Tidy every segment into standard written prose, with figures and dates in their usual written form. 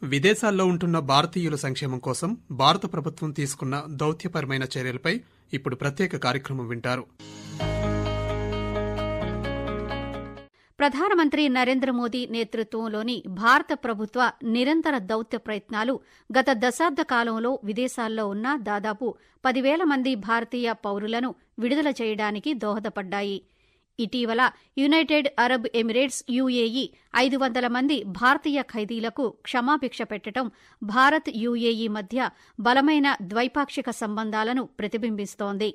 విదేశాల్లో ఉంటున్న భారతీయుల సంక్షేమం కోసం భారత ప్రభుత్వం తీసుకున్న దౌత్యపరమైన చర్యలపై ఇప్పుడు ప్రత్యేక కార్యక్రమం వింటారు. ప్రధానమంత్రి నరేంద్ర మోదీ నేతృత్వంలోని భారత ప్రభుత్వ నిరంతర దౌత్య ప్రయత్నాలు గత దశాబ్ద కాలంలో విదేశాల్లో ఉన్న దాదాపు 10,000 మంది భారతీయ పౌరులను విడుదల చేయడానికి దోహదపడ్డాయి. ఇటీవల యునైటెడ్ అరబ్ ఎమిరేట్స్ యుఏఈ 500 మంది భారతీయ ఖైదీలకు క్షమాభిక్ష పెట్టడం భారత్ యుఏఈ మధ్య బలమైన ద్వైపాక్షిక సంబంధాలను ప్రతిబింబిస్తోంది.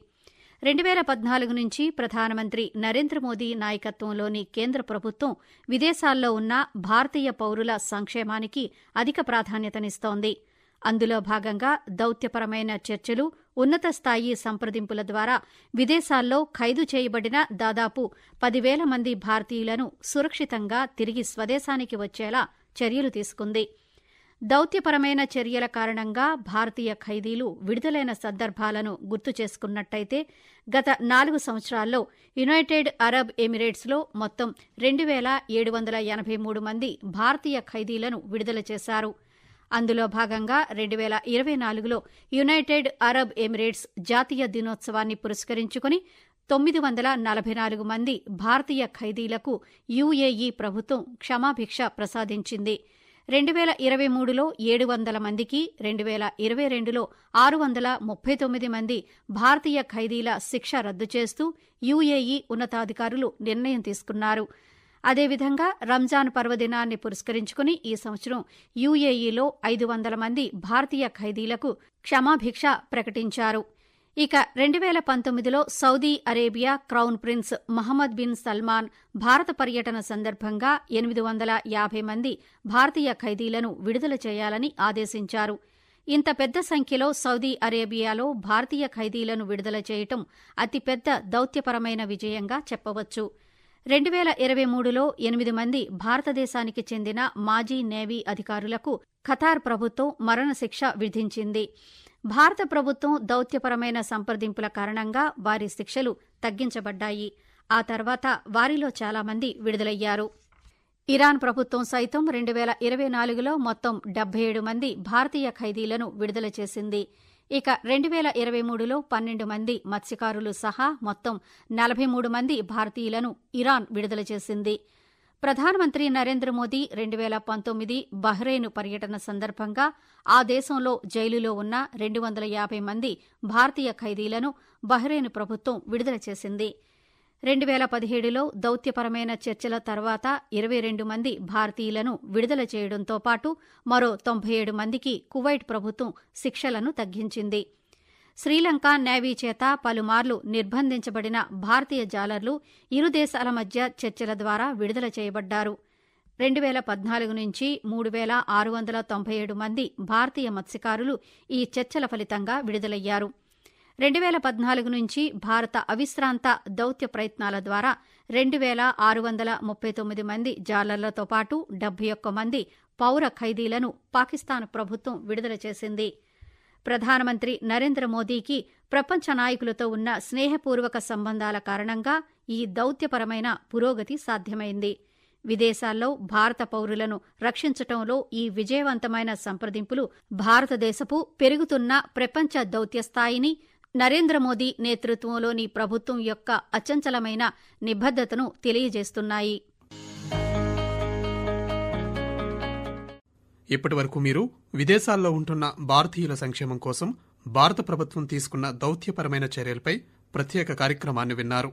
2014 నుంచి ప్రధానమంత్రి నరేంద్ర మోదీ నాయకత్వంలోని కేంద్ర ప్రభుత్వం విదేశాల్లో ఉన్న భారతీయ పౌరుల సంక్షేమానికి అధిక ప్రాధాన్యతనిస్తోంది. అందులో భాగంగా దౌత్యపరమైన చర్చలు, ఉన్నత స్థాయి సంప్రదింపుల ద్వారా విదేశాల్లో ఖైదు చేయబడిన దాదాపు 10,000 మంది భారతీయులను సురక్షితంగా తిరిగి స్వదేశానికి వచ్చేలా చర్యలు తీసుకుంది. దౌత్యపరమైన చర్యల కారణంగా భారతీయ ఖైదీలు విడుదలైన సందర్భాలను గుర్తు చేసుకున్నట్టయితే గత 4 సంవత్సరాల్లో యునైటెడ్ అరబ్ ఎమిరేట్స్లో మొత్తం 2,783 మంది భారతీయ ఖైదీలను విడుదల చేశారు. అందులో భాగంగా 2024లో యునైటెడ్ అరబ్ ఎమిరేట్స్ జాతీయ దినోత్సవాన్ని పురస్కరించుకుని 944 మంది భారతీయ ఖైదీలకు యుఏఈ ప్రభుత్వం క్షమాభిక్ష ప్రసాదించింది. 2023లో 700 మందికి, 2022లో 639 మంది భారతీయ ఖైదీల శిక్ష రద్దు చేస్తూ యుఏఈ ఉన్నతాధికారులు నిర్ణయం తీసుకున్నారు. అదేవిధంగా రంజాన్ పర్వదినాన్ని పురస్కరించుకుని ఈ సంవత్సరం యుఏఈలో 500 మంది భారతీయ ఖైదీలకు క్షమాభిక్ష ప్రకటించారు. ఇక 2019లో Saudi Arabia crown prince Mohammed bin Salman భారత పర్యటన సందర్భంగా 850 మంది భారతీయ ఖైదీలను విడుదల చేయాలని ఆదేశించారు. ఇంత పెద్ద సంఖ్యలో సౌదీ అరేబియాలో భారతీయ ఖైదీలను విడుదల చేయటం అతిపెద్ద దౌత్యపరమైన విజయంగా చెప్పవచ్చు. 2023లో 8 మంది భారతదేశానికి చెందిన మాజీ నేవీ అధికారులకు ఖతార్ ప్రభుత్వం మరణశిక్ష విధించింది. భారత ప్రభుత్వం దౌత్యపరమైన సంప్రదింపుల కారణంగా వారి శిక్షలు తగ్గించబడ్డాయి. ఆ తర్వాత వారిలో చాలామంది విడుదలయ్యారు. ఇరాన్ ప్రభుత్వం సైతం 2024లో మొత్తం 77 మంది భారతీయ ఖైదీలను విడుదల చేసింది. ఇక 2023లో 12 మంది మత్స్యకారులు సహా మొత్తం 43 మంది భారతీయులను ఇరాన్ విడుదల చేసింది. ప్రధానమంత్రి నరేంద్ర మోదీ 2019 బహ్రెయిన్ పర్యటన సందర్భంగా ఆ దేశంలో జైలులో ఉన్న 250 మంది భారతీయ ఖైదీలను బహ్రెయిన్ ప్రభుత్వం విడుదల చేసింది. 2017లో దౌత్యపరమైన చర్చల తర్వాత 22 మంది భారతీయులను విడుదల చేయడంతో పాటు మరో 97 మందికి కువైట్ ప్రభుత్వం శిక్షలను తగ్గించింది. శ్రీలంక నేవీ చేత పలుమార్లు నిర్బంధించబడిన భారతీయ జాలర్లు ఇరు దేశాల మధ్య చర్చల ద్వారా విడుదల చేయబడ్డారు. 2014 నుంచి 3,697 మంది భారతీయ మత్స్యకారులు ఈ చర్చల ఫలితంగా విడుదలయ్యారు. 2014 నుంచి భారత అవిశ్రాంత దౌత్య ప్రయత్నాల ద్వారా 2,639 మంది జాలర్లతో పాటు 71 మంది పౌర ఖైదీలను పాకిస్తాన్ ప్రభుత్వం విడుదల చేసింది. ప్రధానమంత్రి నరేంద్ర మోదీకి ప్రపంచ నాయకులతో ఉన్న స్నేహపూర్వక సంబంధాల కారణంగా ఈ దౌత్యపరమైన పురోగతి సాధ్యమైంది. విదేశాల్లో భారత పౌరులను రక్షించటంలో ఈ విజయవంతమైన సంప్రదింపులు భారతదేశపు పెరుగుతున్న ప్రపంచ దౌత్య స్థాయిని, నరేంద్ర మోదీ నేతృత్వంలోని ప్రభుత్వం యొక్క అచంచలమైన నిబద్ధతను తెలియజేస్తున్నాయి. ఇప్పటివరకు మీరు విదేశాల్లో ఉంటున్న భారతీయుల సంక్షేమం కోసం భారత ప్రభుత్వం తీసుకున్న దౌత్యపరమైన చర్యలపై ప్రత్యేక కార్యక్రమాన్ని విన్నారు.